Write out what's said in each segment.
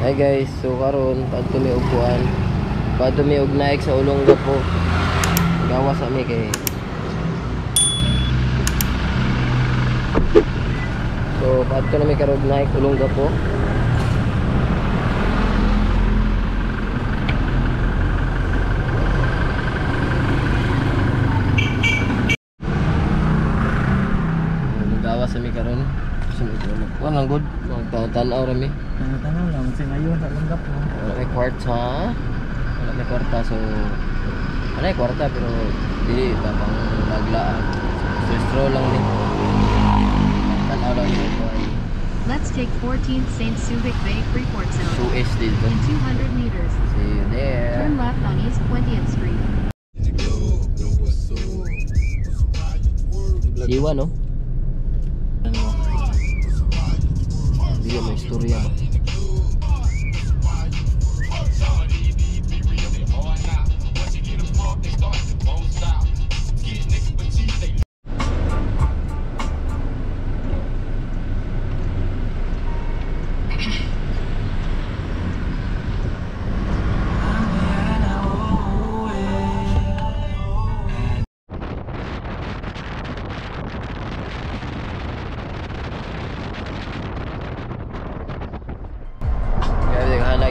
Hi guys, so karon padto mi upuan. Padto mi og naik sa Olonga po. Gawas sa mi kay. So padto na mi karon naik Olonga po. Gawas sa mi karon. Kuan lang good. Magtanaw ra mi. Tanaw lang kasi ngayon sa langgap mo. Wala may kwarta. Wala may kwarta so wala may kwarta pero dili ba pang maglaan. So stroll lang ni. Tanaw lang ni. Let's take 14th St. Subic Bay Freeport Zone. Suez din. In 200 meters. See you there. Turn left on East 20th Street. Siwa no? Hindi may istorya ba?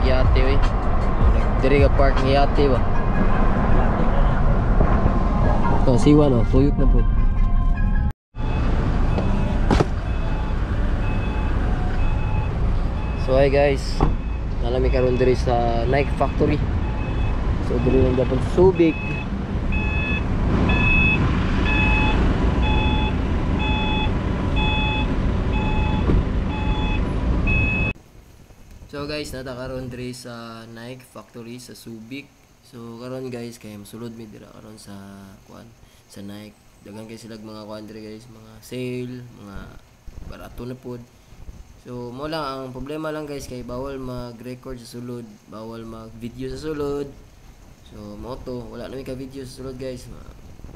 Yate we. Diri ka park ng yate ba? Ito, siwa no, tuyok na po. So hi guys, nalami karon diri sa Nike Factory. So diri lang dapat Subic. So guys, nata karon diri sa Nike Factory sa Subic. So karon guys, kay masulod mi dira karon sa kuan sa Nike. Dagan kay sila mga kuan diri guys, mga sale, mga barato na pod. So mo lang ang problema lang guys kay bawal mag-record sa sulod, bawal mag-video sa sulod. So mo to, wala na mi ka video sa sulod guys.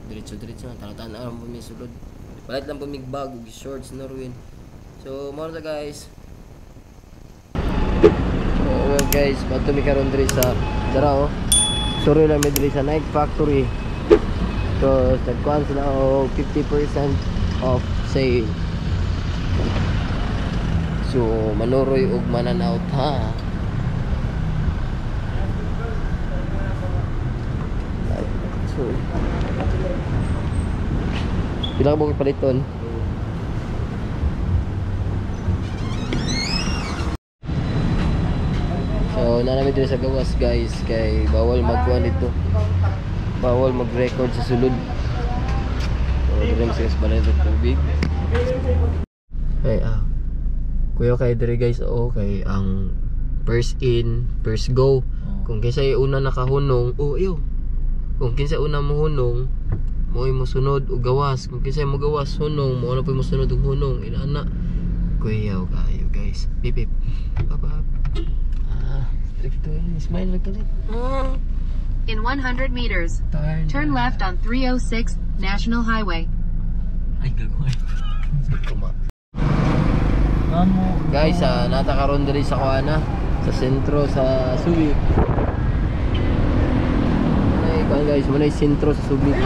Diretso-diretso na tanaw-tanaw mo mi sulod. Palit lang po mig bag ug shorts na ruin. So mo na guys. Well guys, bato mi karon diri sa dara oh. Suri lang mi diri sa Nike Factory. So, nagkuhan sila og 50% off sale. So, manuroy og mananaut ha. So, pila mo paliton? So, namin dito sa gawas guys kay bawal magkuhan dito. Bawal mag-record sa sulod. So, dito mas balay ng tubig. Hey, kuya kay diri guys, kay ang first in, first go. Kung kinsa una nakahunong, iyo. Kung kinsa una mo hunong, mo sunod og gawas. Kung kinsa mo gawas hunong, mo na po mo sunod og hunong. Ina kuya kayo guys. Pip pip. Papa. Smile like a In 100 meters, turn left on 306 National Highway. Ay gagawin. Guys, nata karon diri sa kuana sa sentro sa Subic. Ay, guys, muna yung sentro sa Subic.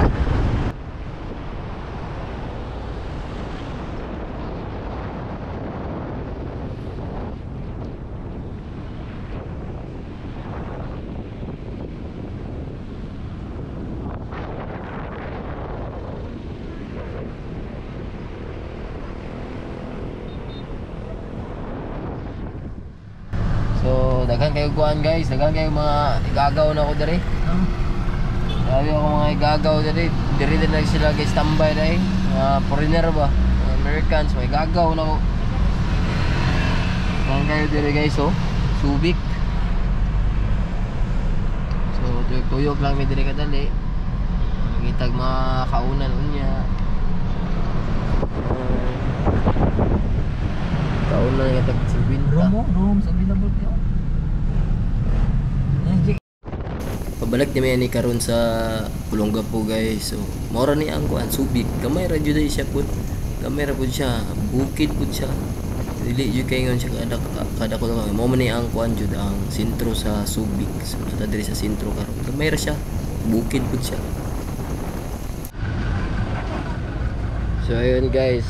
So, daghan kayo kuan guys, daghan kayo mga igagaw na ako diri. Sabi ako mga igagaw diri, diri din na sila guys tambay dai. Mga foreigner ba, mga Americans, mga igagaw na ako. Daghan kayo diri guys, Subic. So, tuyok lang mi diri kadali. Ngitag mga kaunan unya. Kaunan nga tag Subin. Room sa available kayo. Pabalik ni may karon sa Olonga po guys. So, mora ni ang kuan Subic. Gamay ra jud siya pud. Gamay ra pud siya. Bukid pud siya. dili jud kay ngon siya kada ko lang mo man ni ang kuan jud ang sentro sa Subic. So ta diri sa sentro karon. Gamay ra siya. Bukid pud siya. So ayun guys,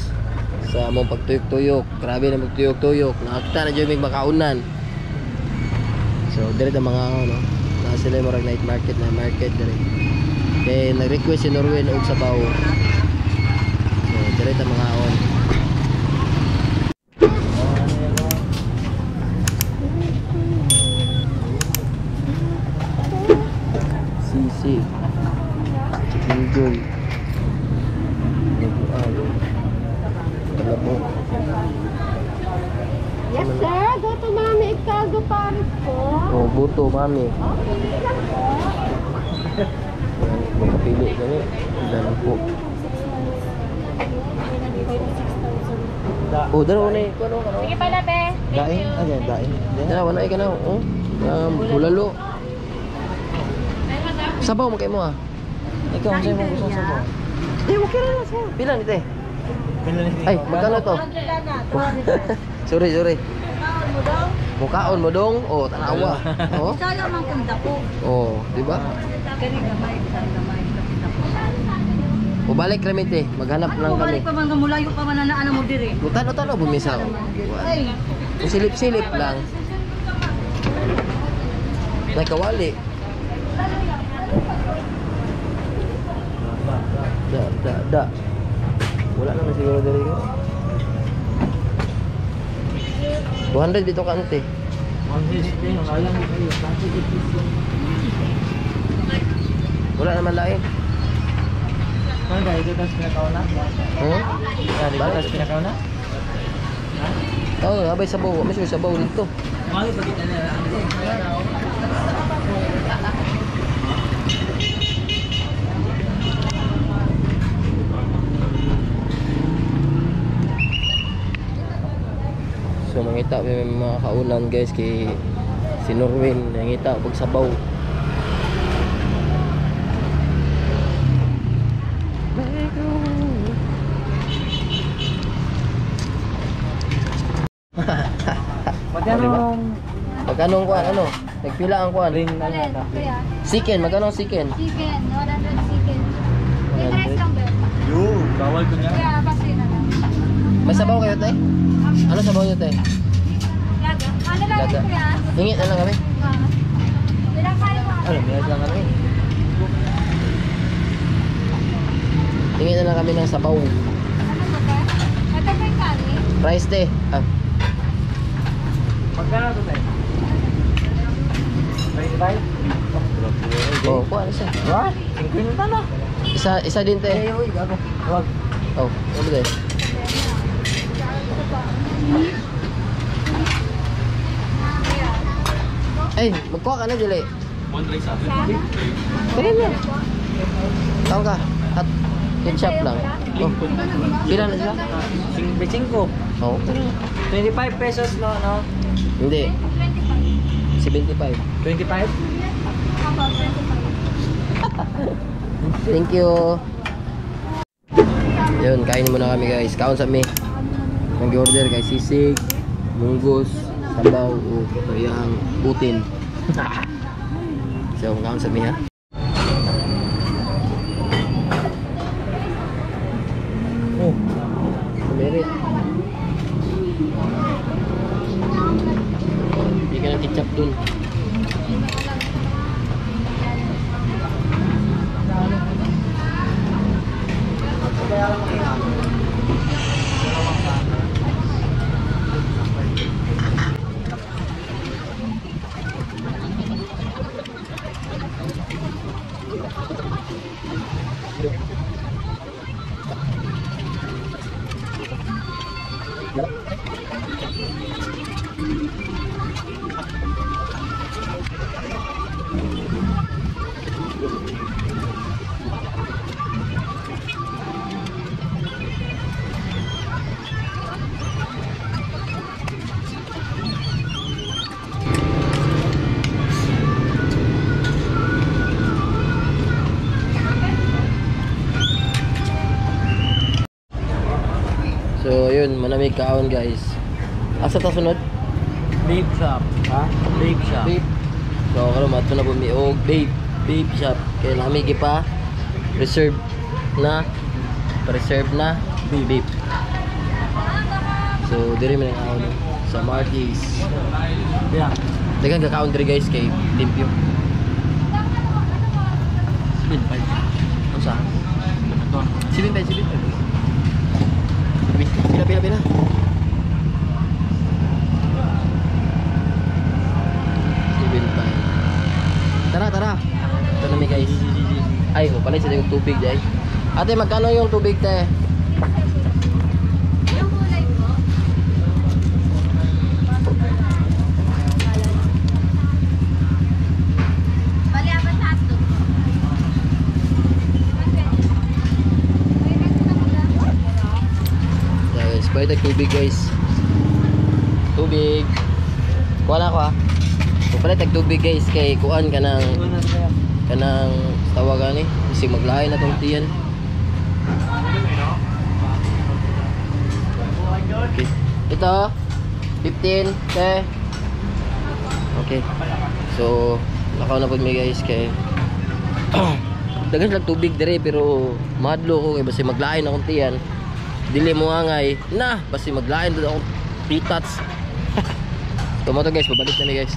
sa among pagtuyok-tuyok, grabe na magtuyok-tuyok. Nakakita na jud mig makaunan. So dire ta mga ano, na sila mo night market na market dire. Kay nag-request si Norwin og sabaw. So dire ta mga on. Sisi. Chicken Yes, sir. Go to Mami Ikago Paris po. Oh, buto, mami. Magkapili kami. Ilan po. Oh, daro na eh. Sige pala, be. Daing? Ayan, daing. Dara, wala ka na. Oh, bulalo. Sabaw mo kayo mo ah. Ikaw, ang sa'yo mo gusto sa mo? Okay na sir. Pila ni te? Ay, magkano to? sorry. Mukaon mo dong. Oh, tanawa. Oh. Sala man kung dako. Oh, di ba? Kani gamay, gamay. O balik kami te. Maghanap lang kami. Balik pa man gamulayo pa man na ano mo dire. Tano bumisa. Ay, Silip-silip lang. Nakawali. Da. Wala naman siguro dari ko. 200 dito ka ante. Wala naman lain. Ano ba? Ito tas pinakaw na? Ito tas pinakaw na? Oo, abay sabaw. May sabaw dito. Mali ba kita na? So mangita may mga kaunan guys kay si Norwin nangita pag sabaw. Magkano ang kuan ano? Nagpila ang kuan? Ring na alin, na. kuya. Chicken, magkano ang chicken? Chicken, 100 chicken. May rice lang ba? Yo, bawal ko niya. Kaya basi na lang. May sabaw kayo tay? Ano sabaw niyo tay? Laga. Ano lang Laga. kuya? Hingit na lang kami. Bilang kayo mo. Ano, may lang kami. Hingit na lang kami ng sabaw. Ano ba ka? Ito ba yung kanin? Rice te. Ah, Magkano to tayo? 25? oh, kuan siya. What? 50 na. Isa din te. Uy, gago. Wag. Oh, ano tay? Ay, magkuha ka na dili. Kaya na. Tawag ka. At ketchup lang. Oh. Pila na sila? 55. Oh. 25 pesos no? Hindi. 75. 25? Thank you. Yun, kain muna kami guys. Kaon sa mi. Nag-order kay sisig, munggos, sabaw, o yung putin. So, kaon sa mi ha. Oh, merit. Hindi ka ng ketchup dun. So yun, manamig kaon guys. Asa ta sunod? Vape shop. Ha? Vape shop. Vape. So karon mato na po mi og vape. Vape shop. Kay lami gi pa reserve na vape. So dire man ang ano sa Marty's. Yeah. Dagan kakaon dire guys kay limpyo. Speed 5. Ano sa? Ito. Silin pa. Pila. Tara. Ito na mi guys. Ay, ko pala sa yung tubig dai. Ate, magkano yung tubig te? Yung kulay mo? Bali, apat sa hotdog. Guys, pwede tubig guys. Tubig. Kuha na ako ha. Kung pala tubig guys kay kuan kanang tawagan ni kasi maglahay na tong tiyan. Okay. Ito 15 te. Okay. So, nakaw na pud mi guys kay dagan lang tubig dire pero madlo ko kay basi maglahay na akong tiyan. Dili mo angay na basi maglahay na akong pitats. Tumato guys, babalik na mi guys.